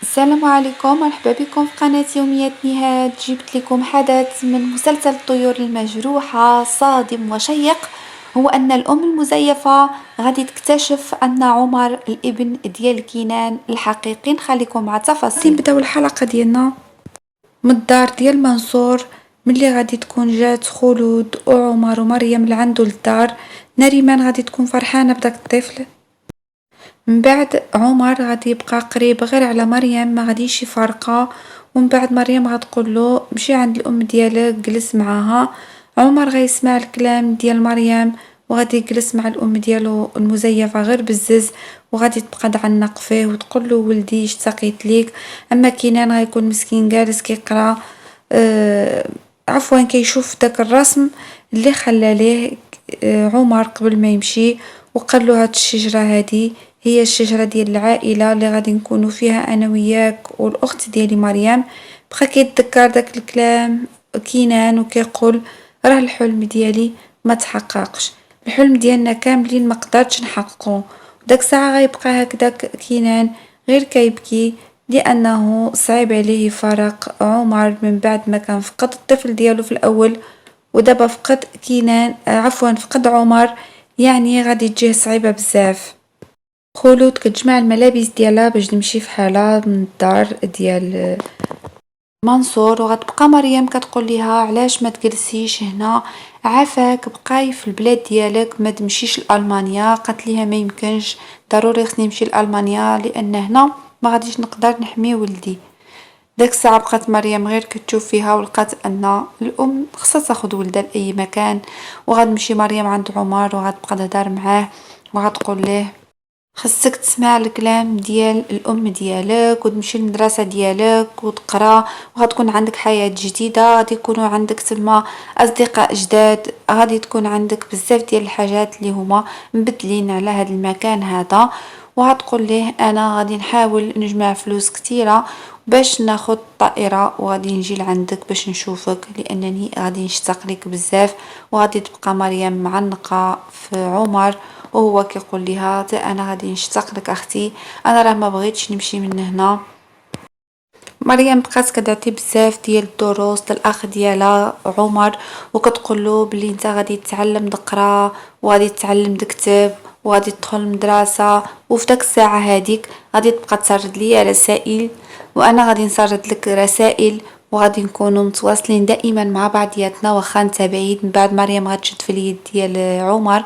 السلام عليكم، مرحبا بكم في قناة يوميات نهاد. جبت لكم حدث من مسلسل الطيور المجروحة صادم وشيق. هو أن الأم المزيفة غادي تكتشف أن عمر الابن ديال كينان الحقيقي. نخليكم مع تفاصيل. نبداو الحلقة ديالنا من الدار ديال منصور، ملي غادي تكون جات خلود وعمر ومريم لعندو للدار. نريمان غادي تكون فرحانة بداك الطفل. من بعد عمر غادي يبقى قريب غير على مريم، ما غاديش يفارقها. ومن بعد مريم غتقول له مشي عند الام ديالك جلس معاها. عمر غيسمع الكلام ديال مريم وغادي يجلس مع الام ديالو المزيفه غير بزز، وغادي تبقى تعنق فيه وتقول له ولدي اشتقيت ليك. اما كينان غيكون مسكين جالس كيقرا عفوا كيشوف داك الرسم اللي خلى ليه عمر قبل ما يمشي، وقال له هاد الشجره هادي هي الشجرة ديال العائلة اللي غادي نكونوا فيها أنا وياك والأخت ديالي مريم. بقى كيتذكر داك الكلام كينان وكيقول راه الحلم ديالي ما تحققش، الحلم ديالنا كاملين ما قدرتش نحققه. داك الساعة غيبقى هكداك كينان غير كيبكي، لأنه صعيب عليه يفارق عمر من بعد ما كان فقد الطفل ديالو في الأول، ودابا فقد كينان عفوا فقد عمر، يعني غادي تجيه صعيبة بزاف. خلود كتجمع الملابس ديالها باش تمشي في حالها من الدار ديال منصور، وغتبقى مريم كتقول ليها علاش ما تجلسيش هنا، عافاك بقاي في البلاد ديالك ما تمشيش لألمانيا. قالت ليها ما يمكنش، ضروري خصني نمشي لألمانيا لأن هنا ما غاديش نقدر نحمي ولدي. داك الساعة بقات مريم غير كتشوف فيها ولقات ان الام خصها تاخد ولدها لاي مكان. وغتمشي مريم عند عمر وغتبقى تهدر معاه وغتقول ليه خصك تسمع الكلام ديال الام ديالك وتمشي للمدرسه ديالك وتقرا، وغتكون عندك حياه جديده، غادي يكونوا عندك تما اصدقاء جداد، غادي تكون عندك بزاف ديال الحاجات اللي هما مبدلين على هذا المكان هذا. وغتقول ليه انا غادي نحاول نجمع فلوس كتيره باش ناخد طائره وغادي نجي لعندك باش نشوفك، لانني غادي نشتاق لك بزاف. وغادي تبقى مريم معنقه في عمر وهو كيقول لها حتى انا غادي نشتاق لك اختي، انا راه ما بغيتش نمشي من هنا. مريم بقات كتعطي بزاف ديال الدروس للاخ ديالها عمر، وكتقول له بلي انت غادي تتعلم تقرا وغادي تتعلم تكتب وغادي تدخل المدرسه. وفي داك الساعه هذيك غادي تبقى تسرد لي رسائل وانا غادي نسرد لك رسائل، وغادي نكونوا متواصلين دائما مع بعضياتنا واخا انت بعيد. من بعد مريم غتشد في اليد ديال عمر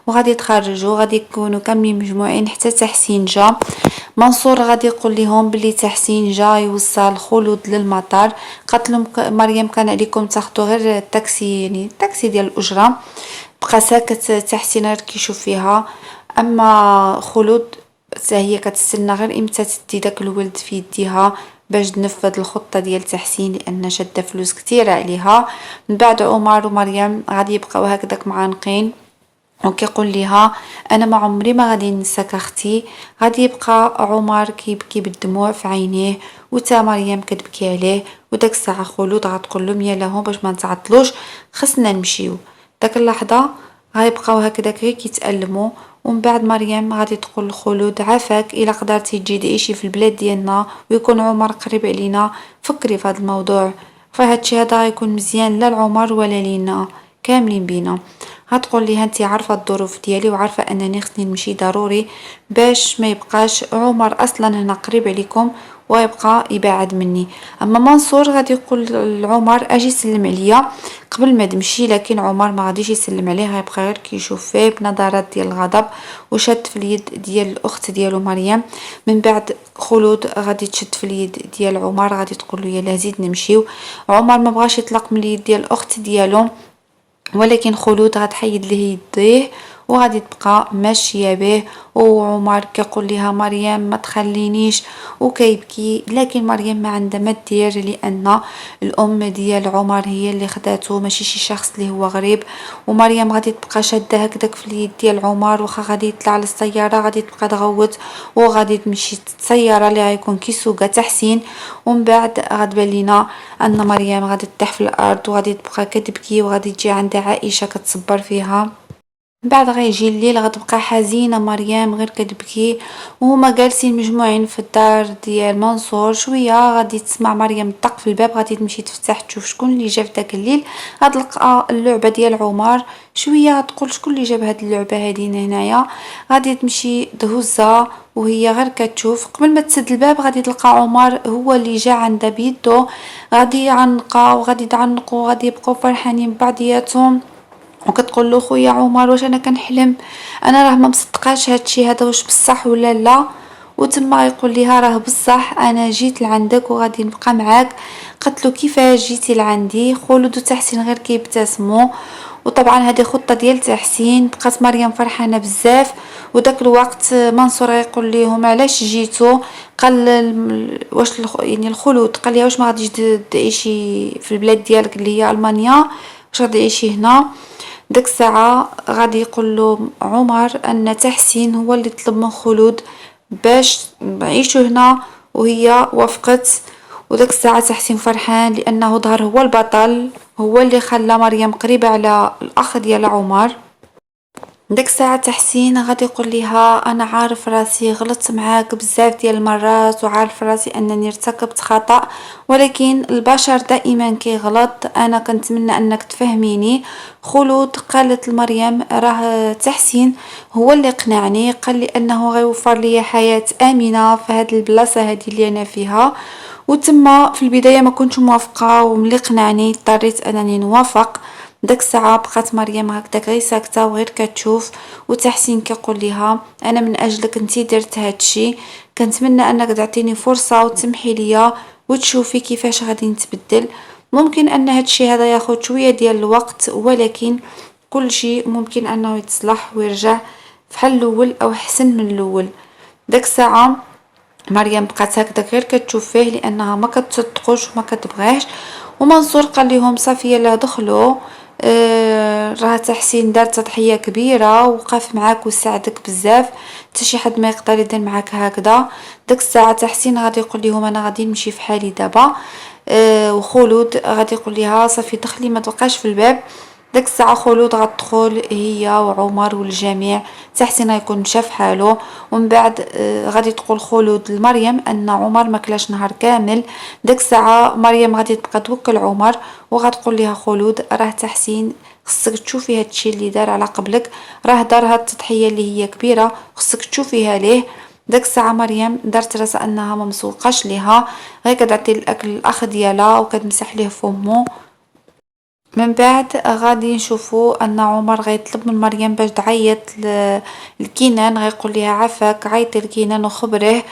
وغادي يتخرجوا، غادي يكونوا كاملين مجموعين حتى تحسين جا. منصور غادي يقول لهم بلي تحسين جا يوصل خلود للمطار. قالت لهم مريم كان عليكم تاخذوا غير التاكسي، يعني التاكسي ديال الاجره. بقى ساكت تحسين غير كيشوف فيها. اما خلود هي كتستنى غير امتى تدي داك الولد في يديها باش تنفذ الخطه ديال تحسين، لان شاده فلوس كتيره عليها. من بعد عمر ومريم غادي يبقاو هكذاك معانقين، وكيقول ليها انا ما عمري ما غادي ننساك اختي. غادي يبقى عمر كيبكي بالدموع في عينيه وتا مريم كتبكي عليه. وداك الساعه خلود غتقول لهم يا لهو باش ما نتعطلوش خصنا نمشيو. داك اللحظه غيبقاو هكذاك غير كيتألموا. ومن بعد مريم غادي تقول لخلود عافاك الا قدرتي تجي تعيشي في البلاد ديالنا ويكون عمر قريب علينا، فكري في هذا الموضوع، فهادشي هذا غيكون مزيان لا العمر ولا لينا كاملين بينا. هتقول لي انتي عارفه الظروف ديالي وعارفه انني خصني نمشي ضروري باش ما يبقاش عمر اصلا هنا قريب عليكم ويبقى يبعد مني. اما منصور غادي يقول لعمر اجي سلم عليا قبل ما تمشي، لكن عمر ما غاديش يسلم عليه، غيبقى غير كيشوف فيه بنظرات ديال الغضب وشد في اليد ديال الاخت ديالو مريم. من بعد خلود غادي تشد في اليد ديال عمر غادي تقول له يلا زيد نمشيو. عمر ما بغاش يطلق من اليد ديال الاخت ديالو، ولكن خلود غتحيد ليه يديه وغادي تبقى ماشيه به. وعمر كيقول لها مريم ما تخلينيش وكيبكي، لكن مريم ما عندها ما دير لان الام ديال عمر هي اللي خداته ماشي شي شخص اللي هو غريب. ومريم غادي تبقى شاده هكذاك في اليد ديال عمر واخا غادي يطلع للسياره غادي تبقى تغوت وغادي تمشي السياره اللي غيكون كيسوقها تحسين. ومن بعد غتبان لينا ان مريم غادي تطيح في الارض وغادي تبقى كتبكي وغادي تجي عندها عائشه كتصبر فيها. من بعد غيجي الليل غتبقى حزينة مريم غير كتبكي، وهما جالسين مجموعين في الدار ديال منصور. شوية غادي تسمع مريم طق في الباب، غادي تمشي تفتح تشوف شكون اللي جا في داك الليل. غتلقى اللعبة ديال عمر. شوية غتقول شكون اللي جاب هاد اللعبة هادي هنايا. غادي تمشي تهزها وهي غير كتشوف. قبل ما تسد الباب غادي تلقى عمر هو اللي جا عندها بيدو. غادي يعنقها وغادي يتعنقوا وغادي يبقوا فرحانين بعضياتهم. وكتقول له خويا عمر واش انا كنحلم؟ انا راه ما مصدقاش هادشي هذا، واش بصح ولا لا؟ وتما يقول لها راه بصح انا جيت لعندك وغادي نبقى معاك. قالت له كيفاش جيتي لعندي؟ خلود وتحسين غير كيبتسموا. وطبعا هذه خطه ديال تحسين. بقات مريم فرحانه بزاف. وداك الوقت منصور يقول لهم علاش جيتوا؟ قال واش يعني الخلود قال لها واش ما غاديش تعيشي في البلاد ديالك اللي هي المانيا؟ واش غادي تعيشي هنا؟ ديك الساعة غادي يقول له عمر أن تحسين هو اللي طلب من خلود باش نعيشوا هنا، وهي وافقت. وديك الساعة تحسين فرحان لأنه ظهر هو البطل، هو اللي خلى مريم قريبة على الأخ ديال عمر. ديك الساعة تحسين غادي يقول لها انا عارف راسي غلطت معاك بزاف ديال المرات، وعارف راسي انني ارتكبت خطأ، ولكن البشر دائما كيغلط. انا كنتمنى انك تفهميني. خلود قالت لمريم راه تحسين هو اللي قنعني، قال لي انه غيوفر لي حياة امنة في هاد البلاصة هادي اللي انا فيها. وتما في البداية ما كنتش موافقة، وملي قنعني اضطريت انني نوافق. داك الساعة بقات مريم هكداك غير ساكتة وغير كتشوف. وتحسين كيقول لها انا من اجلك انتي درت هادشي، كنتمنى انك تعطيني فرصة وتسمحي ليا وتشوفي كيفاش غادي نتبدل. ممكن ان هادشي هذا ياخد شوية ديال الوقت، ولكن كل شيء ممكن انه يتصلح ويرجع فحال الاول او احسن من الاول. داك الساعة مريم بقات هكداك غير كتشوف فيه لانها ما كتصدقوش وما كتبغيهش. ومنصور قال لهم صافي يلا دخلوا. راه تحسين دار تضحية كبيرة ووقف معاك وساعدك بزاف، حتى شي حد ما يقدر يدير معاك هكذا. ديك الساعة تحسين غادي يقول لهم انا غادي نمشي في حالي دابا. وخلود غادي يقول لها صافي دخلي ما تبقاش في الباب. ديك الساعة خلود غتدخل هي وعمر والجميع. تحسين غيكون مشى في حاله. ومن بعد غادي تقول خلود لمريم ان عمر ما كلاش نهار كامل. ديك الساعة مريم غادي تبقى توكل عمر، وغتقول لها خلود راه تحسين خصك تشوفي هادشي اللي دار على قبلك، راه دار هاد التضحية اللي هي كبيرة، خصك تشوفيها ليه. داك الساعة مريم دارت راسها انها ما مسوقاش ليها، غير كتعطي الاكل للاخ ديالها وكتمسح ليه فمو. من بعد غادي نشوفوا ان عمر غيطلب من مريم باش تعيط لكينان. غيقول لها عافاك عيطي لكينان وخبريه،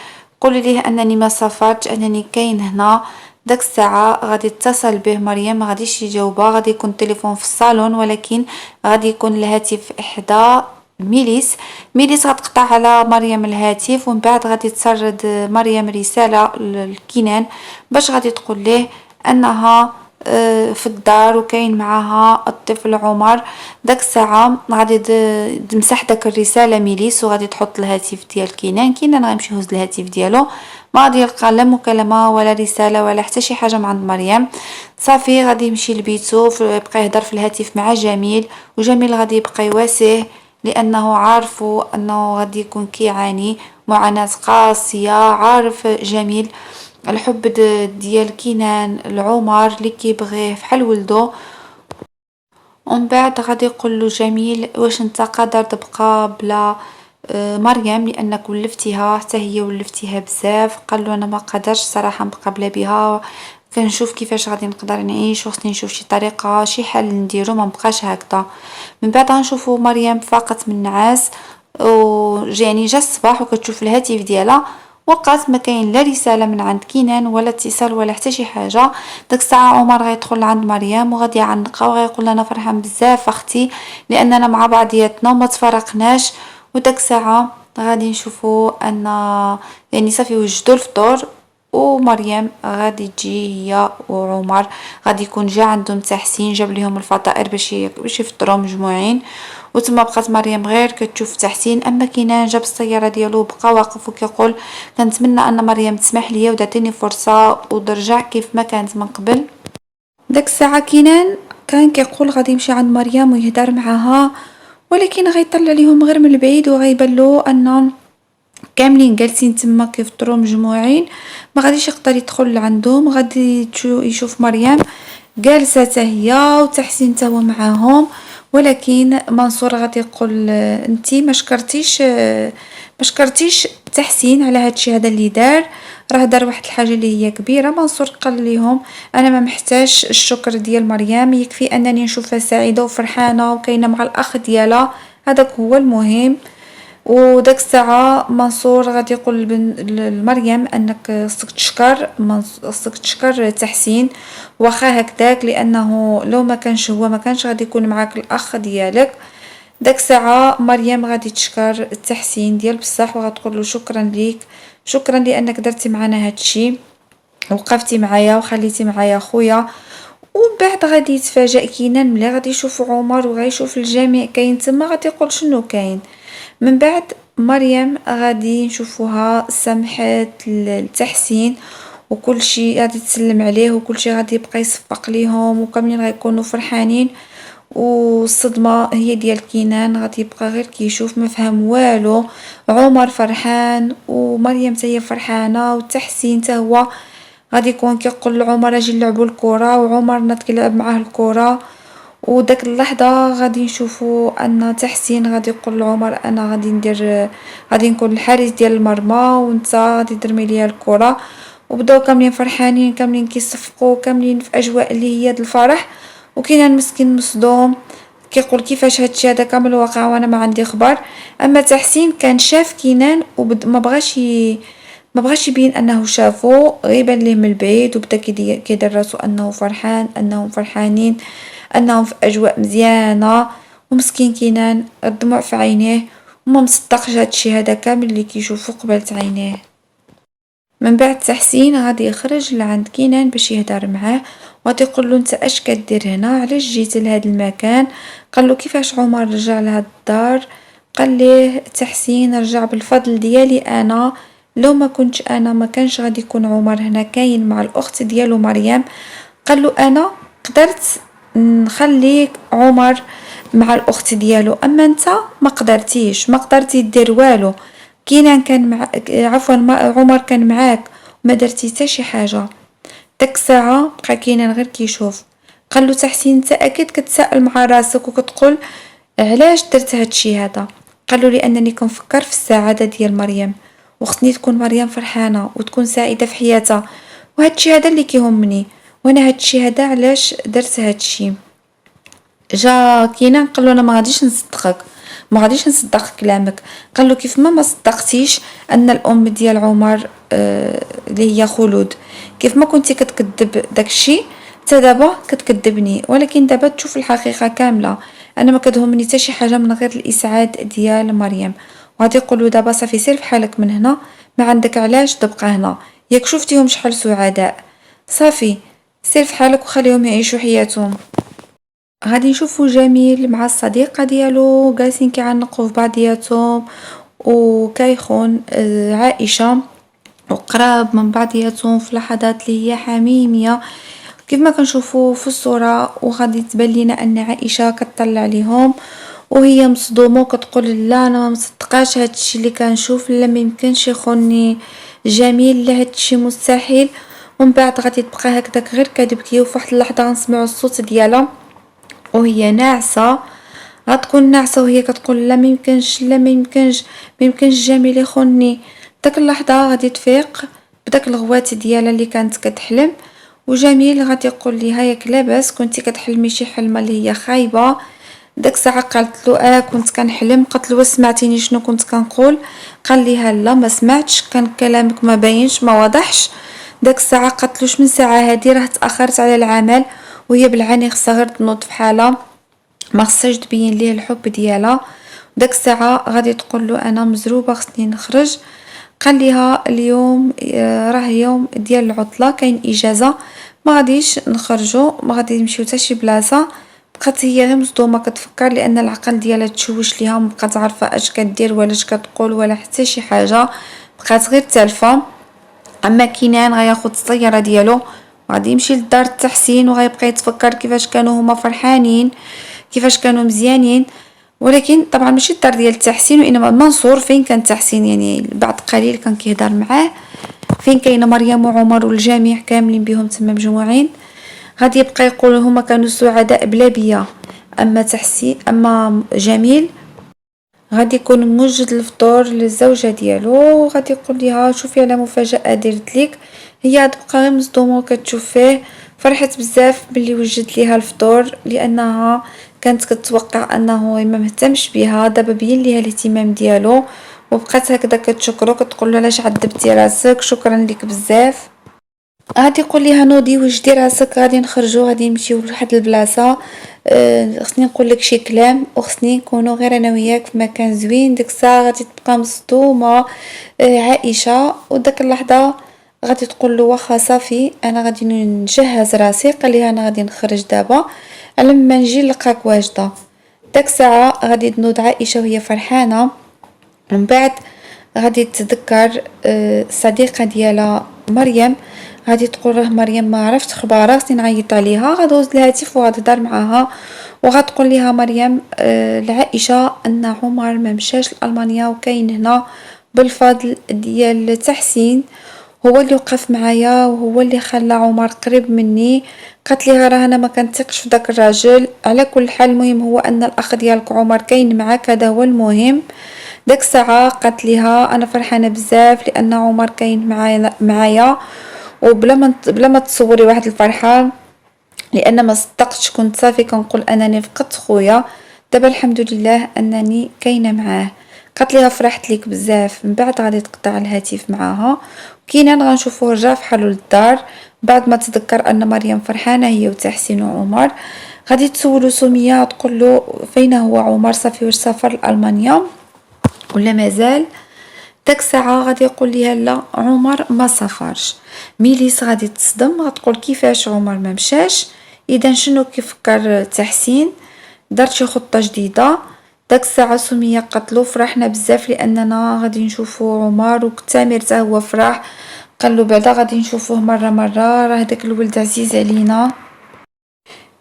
قولي ليه انني ما سافرتش، انني كاين هنا. داك الساعة غادي اتصل به مريم، ما غاديش يجاوبها، غادي يكون التليفون في الصالون، ولكن غادي يكون الهاتف احدى ميليس غتقطع على مريم الهاتف. ومن بعد غادي تسرد مريم رسالة لكينان باش غادي تقول ليه انها في الدار وكاين معاها الطفل عمر. داك الساعة غادي تمسح داك الرسالة ميليس، وغادي تحط الهاتف ديال كينان غيمشي يهز الهاتف ديالو، ما غادي يلقى لا مكالمة ولا رسالة ولا حتى شي حاجة من عند مريم. صافي غادي يمشي لبيتو، يبقى يهضر في الهاتف مع جميل، وجميل غادي يبقى يواسيه لانه عارفه انه غادي يكون كيعاني معاناة قاسية. عارف جميل الحب ديال كينان العمر اللي كيبغيه فحال ولدو. ومن بعد غادي يقول له جميل واش انت قادر تبقى بلا مريم لانك ولفتيها حتى هي ولفتيها بزاف؟ قال له انا ما قادرش صراحه نبقى بلا بها، كنشوف كيفاش غادي نقدر نعيش، وخصني نشوف شي طريقه شي حل نديرو ما نبقاش هكذا. من بعد غنشوفوا مريم فاقت من النعاس، يعني جا الصباح وكتشوف الهاتف ديالها، وقعت ما كاين لا رساله من عند كينان ولا اتصال ولا حتى شي حاجه. داك الساعه عمر غيدخل عند مريم وغادي يعنقها وغيقول لها انا فرحان بزاف اختي لاننا مع بعضياتنا وما تفرقناش. وداك الساعه غادي نشوفوا ان يعني صافي وجدوا الفطور، ومريم غادي تجي هي وعمر، غادي يكون جا عندهم تحسين جاب لهم الفطائر باش يفطروا مجموعين. وتما بقات مريم غير كتشوف تحسين. اما كينان جاب السياره ديالو بقى واقف وكيقول كنتمنى ان مريم تسمح ليا وتعطيني فرصه وترجع كيف ما كانت من قبل. داك الساعه كينان كان كيقول غادي يمشي عند مريم ويهدر معاها، ولكن غيطلع ليهم غير من البعيد وغيبان له ان كاملين جالسين تما كيفطروا مجموعين، ما غاديش يقدر يدخل لعندهم. غادي يشوف مريم جالسه حتى هي وتحسين حتى هو معاهم. ولكن منصور غادي يقول انتي ما شكرتيش تحسين على هادشي هذا اللي دار، راه دار واحد الحاجه اللي هي كبيره. منصور قال لهم انا ما محتاج الشكر ديال مريم، يكفي انني نشوفها سعيده وفرحانه وكاينه مع الاخ ديالها، هذاك هو المهم. وداك الساعة منصور غادي يقول لمريم انك خصك تشكر تحسين واخا هكداك، لانه لو ما كانش هو ما كانش غادي يكون معاك الاخ ديالك. داك الساعة مريم غادي تشكر التحسين ديال بصح وغتقول له شكرا ليك، شكرا لانك درتي معنا هادشي، وقفتي معايا وخليتي معايا خويا. ومن بعد غادي يتفاجأ كينان ملي غادي يشوف عمر وغيشوف الجميع كاين تما، غادي يقول شنو كاين. من بعد مريم غادي نشوفوها سمحت لتحسين وكل شيء غادي تسلم عليه وكل شيء غادي يبقى يصفق ليهم وكاملين غيكونوا فرحانين. والصدمه هي ديال كينان غادي يبقى غير كيشوف ما فهم والو. عمر فرحان ومريم حتى هي فرحانه وتحسين حتى هو غادي يكون كيقول لعمر اجي نلعبوا الكره، وعمر ناض كيلعب معاه الكره. وداك اللحظه غادي نشوفوا ان تحسين غادي يقول لعمر انا غادي نكون الحارس ديال المرمى وانت غادي ترمي ليا الكره. وبداو كاملين فرحانين كاملين كيصفقوا كاملين في اجواء اللي هي د الفرح. وكاين المسكين مصدوم كيقول كيفاش هادشي هذا كامل واقع وانا ما عندي خبر. اما تحسين كان شاف كينان ما بغاش يبين انه شافو، غيبان ليه من البعيد وبدا كيدير راسو انه فرحان انهم فرحانين انهم في اجواء مزيانه. ومسكين كينان الدموع في عينيه وما مصدقش هادشي هذا كامل اللي كيشوفو قبالة عينيه. من بعد تحسين غادي يخرج لعند كينان باش يهدر معاه وغادي يقول له انت اش كدير هنا، علاش جيت لهذا المكان. قال له كيفاش عمر رجع لهاد الدار. قال ليه تحسين رجع بالفضل ديالي انا، لو ما كنتش انا ما كانش غادي يكون عمر هنا كاين مع الاخت ديالو مريم. قال له انا قدرت نخليك عمر مع الاخت ديالو، اما انت ما قدرتي دير والو. كينان كان عمر كان معاك وما درتي حتى شي حاجه. داك الساعه بقى كينان غير كيشوف. قال له تحسين انت اكيد كتسائل مع راسك وكتقول علاش درت هادشي هذا. قال له لانني كنفكر في السعاده ديال مريم وخصني تكون مريم فرحانه وتكون سعيده في حياتها، وهادشي هذا اللي كيهمني، وانا هادشي هذا علاش درت هادشي. جا كينان قال له انا ما غاديش نصدق كلامك. قال له كيف ما صدقتيش ان الام ديال عمر اللي هي خلود كيف ما كنتي كتكذب داكشي حتى دابا كتكذبني، ولكن دابا تشوف الحقيقه كامله. انا ما كتهمني حتى شي حاجه من غير الاسعاد ديال مريم. وغادي يقول له دابا صافي سير بحالك من هنا، ما عندك علاش تبقى هنا، ياك شفتيهم شحال سعداء، صافي سير بحالك وخليهم يعيشوا حياتهم. غادي نشوفوا جميل مع الصديقه ديالو جالسين كيعنقوا في بعضياتهم وكايخون عائشه وقراب من بعضياتهم في لحظات اللي هي حميميه كيف ما كنشوفوا في الصوره. وغادي تبان لنا ان عائشه كتطلع عليهم وهي مصدومه وكتقول لا انا ما مصدقاش هادشي اللي كنشوف، لا ما يمكنش يخوني جميل، لا هادشي مستحيل. ومن بعد غادي تبقى هكذاك غير كتبكي وفي واحد اللحظه غنسمعوا الصوت ديالها وهي ناعسه، غتكون ناعسه وهي كتقول لا ما يمكنش جميل يخوني. داك اللحظه غادي تفيق بداك الغوات ديالها اللي كانت كتحلم. وجميل غادي يقول لها ياك لاباس كنتي كتحلمي شي حلمه اللي هي خايبه. داك الساعه قالت له كنت كنحلم. قالت له سمعتيني شنو كنت كنقول؟ قال لها لا ما سمعتش، كان كلامك ما باينش ما واضحش. داك الساعه قالت له من ساعه هادي راه تاخرت على العمل، وهي بالعاني خصها غير تنوض في حالها ما خصهاش تبين ليه الحب ديالها. داك الساعه غادي تقول له انا مزروبه خصني نخرج. قال لها اليوم راه يوم ديال العطله كاين اجازه ما غاديش نخرجوا ما غادي نمشيو حتى شي بلاصه. بقات هي غير مصدومه كتفكر لان العقل ديالها تشوش ليها مبقات عارفه اش كدير ولا اش كتقول ولا حتى شي حاجه، بقات غير تالفه. اما كينان غياخد السياره ديالو وغادي يمشي لدار التحسين وغيبقى يتفكر كيفاش كانوا هما فرحانين كيفاش كانوا مزيانين. ولكن طبعا ماشي الدار ديال التحسين، وانما منصور فين كان تحسين يعني بعد قليل كان كيهضر معاه، فين كاينه مريم وعمر والجميع كاملين بهم تما مجموعين. غادي يبقى يقول هما كانوا سعداء بلا بيا، اما تحسين اما جميل غادي يكون موجد الفطور للزوجه ديالو، وغادي يقول ليها شوفي على مفاجاه درت لك. هي تبقى غير مصدومه وكتشوف فيه، فرحت بزاف باللي وجد ليها الفطور، لانها كانت كتوقع انه ما مهتمش بها. دابا بين ليها الاهتمام ديالو، وبقات هكذا كتشكرو كتقول له علاش عذبتي راسك، شكرا لك بزاف. غادي يقول ليها نوضي وجدي راسك، غادي نخرجوا غادي نمشيو لواحد البلاصه، خصني نقول لك شي كلام وخصني نكونوا غير انا وياك في مكان زوين. ديك الساعه غادي تبقى مصدومه عائشه، وداك اللحظه غادي تقول له واخا صافي انا غادي نجهز راسي. قال لها انا غادي نخرج دابا على ما نجي نلقاك واجده. داك الساعه غادي تنوض عائشه وهي فرحانه، من بعد غادي تتذكر الصديقه ديالها مريم. غادي تقول له مريم ما عرفت اخبارها، خصني نعيط عليها. غادوز الهاتف وغتهضر معاها، وغتقول لها مريم لعائشه ان عمر ما مشاش لالمانيا وكاين هنا بالفضل ديال تحسين، هو اللي وقف معايا وهو اللي خلى عمر قريب مني. قالت لها راه انا ما كنثقش في داك الراجل، على كل حال المهم هو ان الاخ ديالك عمر كاين معاك، هذا هو المهم. داك الساعه قالت لها انا فرحانه بزاف لان عمر كاين معايا بلا ما تصوري واحد الفرحه، لان ما صدقتش كنت صافي كنقول انني فقدت خويا، دابا الحمد لله انني كاينه معاه. قالت لها فرحت ليك بزاف. من بعد غادي تقطع الهاتف معاها، وكاينان غنشوفوه رجع فحالو للدار بعد ما تذكر ان مريم فرحانه هي وتحسين وعمر. غادي تسولو سميه تقول له فين هو عمر، صافي واش سافر لالمانيا ولا مازال. داك الساعه غادي يقول ليها لا عمر ما سافرش. ميليس غادي تصدم، غتقول كيفاش عمر ما مشاش، اذا شنو كيفكر تحسين، دارت شي خطه جديده. داك الساعه سميه قالت فرحنا بزاف لاننا غادي نشوفو عمر، وتامر حتى هو فرح، قال له بعدا غادي نشوفوه مره راه داك الولد عزيز علينا.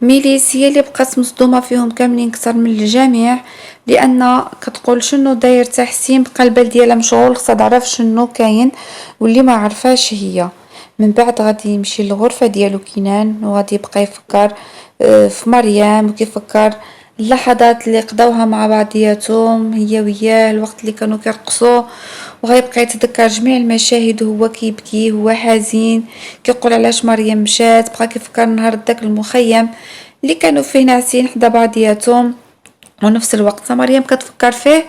ميليس هي اللي بقات مصدومه فيهم كاملين كتر من الجميع، لان كتقول شنو داير تحسين بقى البال ديالها مشغول، خصها تعرف شنو كاين واللي ما عرفاش هي. من بعد غادي يمشي للغرفه ديالو كينان، وغادي يبقى يفكر في مريم، وكيفكر اللحظات اللي قضاوها مع بعضياتهم هي وياه، الوقت اللي كانوا كيرقصوا، وغيبقى يتذكر جميع المشاهد وهو كيبكي هو حزين كيقول علاش مريم مشات. بقى كيفكر نهار داك المخيم اللي كانوا فيه ناعسين حدا بعضياتهم، ونفس الوقت مريم كتفكر فيه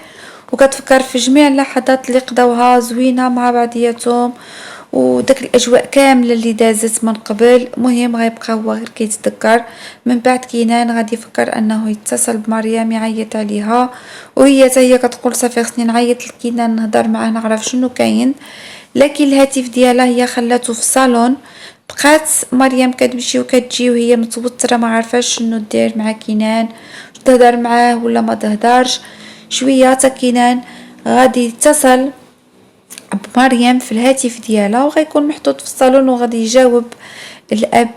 وكتفكر في جميع اللحظات اللي قضاوها زوينه مع بعضياتهم، وداك الاجواء كامله اللي دازت من قبل. مهم غيبقى هو غير كيتذكر. من بعد كينان غادي يفكر انه يتصل بمريم يعيط عليها، وهي حتى هي كتقول صافي خصني نعيط لكينان نهضر معاه نعرف شنو كاين، لكن الهاتف ديالها هي خلاته في الصالون. بقات مريم كتمشي وكتجي وهي متوتره ما عارفاش شنو دير مع كينان، تهدر معاه ولا ما تهدرش. شويه حتى كينان غادي يتصل بمريم في الهاتف ديالها، وغيكون محطوط في الصالون، وغادي يجاوب الاب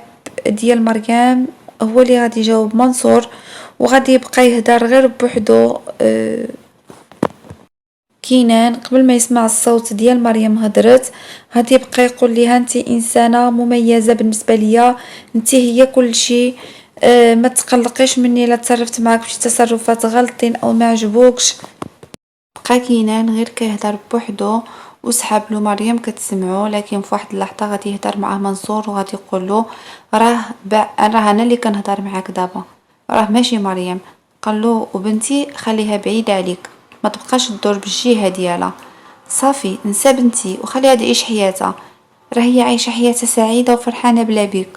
ديال مريم هو اللي غادي يجاوب منصور، وغادي يبقى يهدر غير بوحدو. كينان قبل ما يسمع الصوت ديال مريم هدرت، غادي يبقى يقول ليها انت انسانه مميزه بالنسبه ليا، انت هي كل شيء، ما تقلقيش مني لا تصرفت معاك بشي تصرفات غلطين او ما عجبوكش. بقى كينان غير كيهدر بوحدو وسحاب له مريم كتسمعو، لكن في واحد اللحظه غادي يهدر معاه منصور وغادي يقول له راه انا اللي كنهضر معاك دابا، راه ماشي مريم. قال له وبنتي خليها بعيده عليك، ما تبقاش تدور بالجهه ديالها، صافي نسى بنتي وخليها تعيش حياتها، راه هي عايشه حياتها سعيده وفرحانه بلا بيك.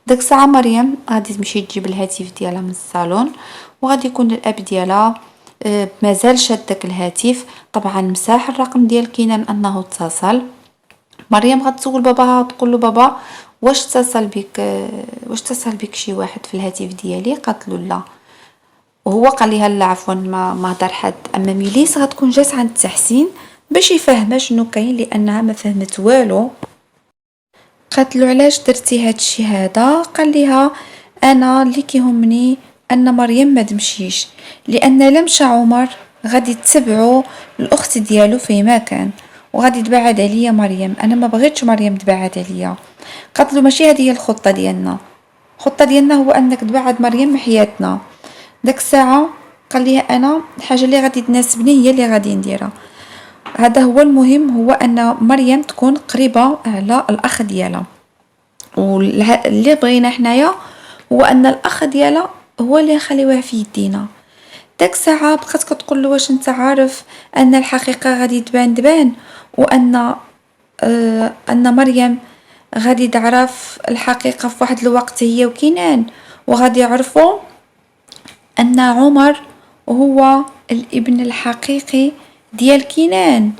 داك الساعه مريم غادي تمشي تجيب الهاتف ديالها من الصالون، وغادي يكون الاب ديالها مازال شاد داك الهاتف. طبعا مساح الرقم ديال كينان انه اتصل. مريم غتسول باباها تقول له بابا واش اتصل بك شي واحد في الهاتف ديالي؟ قالت له لا، وهو قال لها لا عفوا ما هضر حد. اما ميليس غتكون جات عند تحسين باش يفهمها شنو كاين لانها ما فهمت والو. قالت له علاش درتي هادشي هذا؟ قال لها انا اللي كيهمني أن مريم ما تمشيش، لأن لمشى عمر غادي تتبعو الأخت ديالو فيما كان، وغادي تبعد عليا مريم. أنا ما بغيتش مريم تبعد عليا. قالت له ماشي هذه هي الخطة ديالنا. الخطة ديالنا هو أنك تبعد مريم من حياتنا. داك الساعة قال ليها أنا الحاجة اللي غادي تناسبني هي اللي غادي نديرها. هذا هو المهم، هو أن مريم تكون قريبة على الأخ ديالها، واللي بغينا حنايا هو أن الأخ ديالها هو اللي نخليوه في يدينا. داك الساعة بقات كتقول له واش انت عارف أن الحقيقة غادي تبان وأن أن مريم غادي تعرف الحقيقة في واحد الوقت هي وكنان، وغادي يعرفوا أن عمر هو الابن الحقيقي ديال كنان.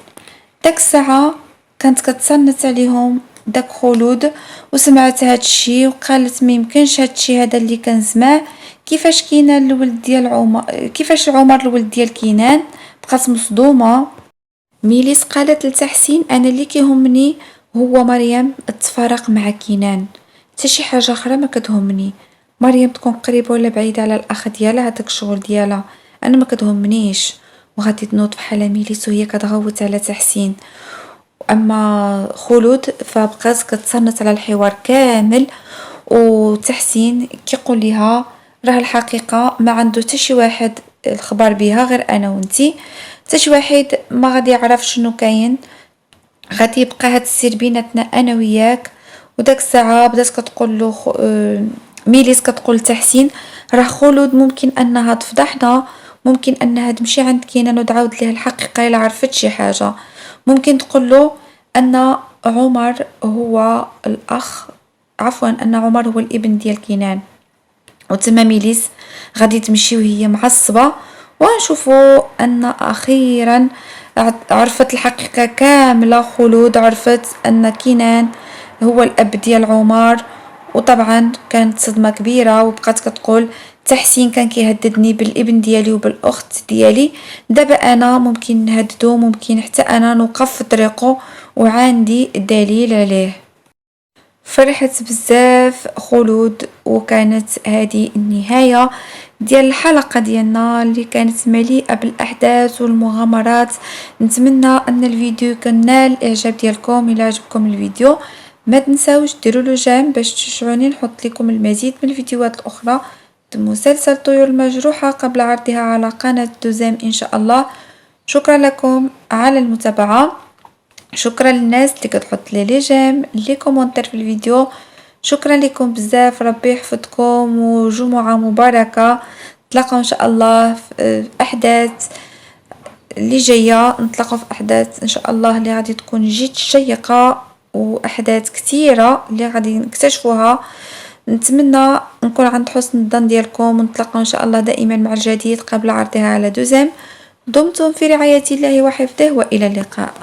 داك الساعة كانت كتصنت عليهم داك خلود، وسمعت هاد الشي وقالت ميمكنش هاد الشي هذا اللي كنسمع. كيفاش كينان الولد ديال عمر، كيفاش عمر الولد ديال كنان؟ بقات مصدومة. ميليس قالت لتحسين انا اللي كيهمني هو مريم تفارق مع كنان، حتى شي حاجه اخرى ما كتهمني. مريم تكون قريبه ولا بعيده على الاخ ديالها هذاك الشغل ديالها انا ما كتهمنيش. وغادي تنوض بحال ميليس وهي كتغوت على تحسين. اما خلود فبقات كتصنت على الحوار كامل، وتحسين كيقول لها راه الحقيقه ما عنده حتى شي واحد الخبر بها غير انا وانتي، حتى شي واحد ما غادي يعرف شنو كاين، غادي يبقى هاد السر بيناتنا انا وياك. وداك الساعه بدات كتقول له ميليس كتقول لتحسين راه خلود ممكن انها تفضحنا، ممكن انها تمشي عند كينان وتعاود ليه الحقيقه الا عرفت شي حاجه. ممكن تقول له ان عمر هو الاخ، عفوا ان عمر هو الابن ديال كينان. وتما ميليس غادي تمشي وهي معصبه، ونشوفوا ان اخيرا عرفت الحقيقه كامله. خلود عرفت ان كينان هو الاب ديال عمر، وطبعا كانت صدمه كبيره. وبقات كتقول تحسين كان كيهددني بالابن ديالي وبالاخت ديالي، دابا انا ممكن نهددو، ممكن حتى انا نوقف في طريقه وعندي دليل عليه. فرحت بزاف خلود، وكانت هذه النهاية ديال الحلقة ديالنا اللي كانت مليئة بالأحداث والمغامرات. نتمنى أن الفيديو يكون نال الإعجاب ديالكم. إلا عجبكم الفيديو ما تنساوش ديروا له جيم باش تشجعوني نحط لكم المزيد من الفيديوهات الأخرى مسلسل طيور المجروحة قبل عرضها على قناة دوزام إن شاء الله. شكرا لكم على المتابعة، شكرا للناس اللي كتحط لي جيم لي كومونتير في الفيديو. شكرا لكم بزاف، ربي يحفظكم وجمعة مباركة. نتلاقاو ان شاء الله في احداث اللي جايه، نتلاقاو في احداث ان شاء الله اللي غادي تكون جد شيقه، واحداث كثيره اللي غادي نكتشفوها. نتمنى نكون عند حسن الظن ديالكم، ونتلاقاو ان شاء الله دائما مع الجديد قبل عرضها على دوزام. دمتم في رعاية الله وحفظه، والى اللقاء.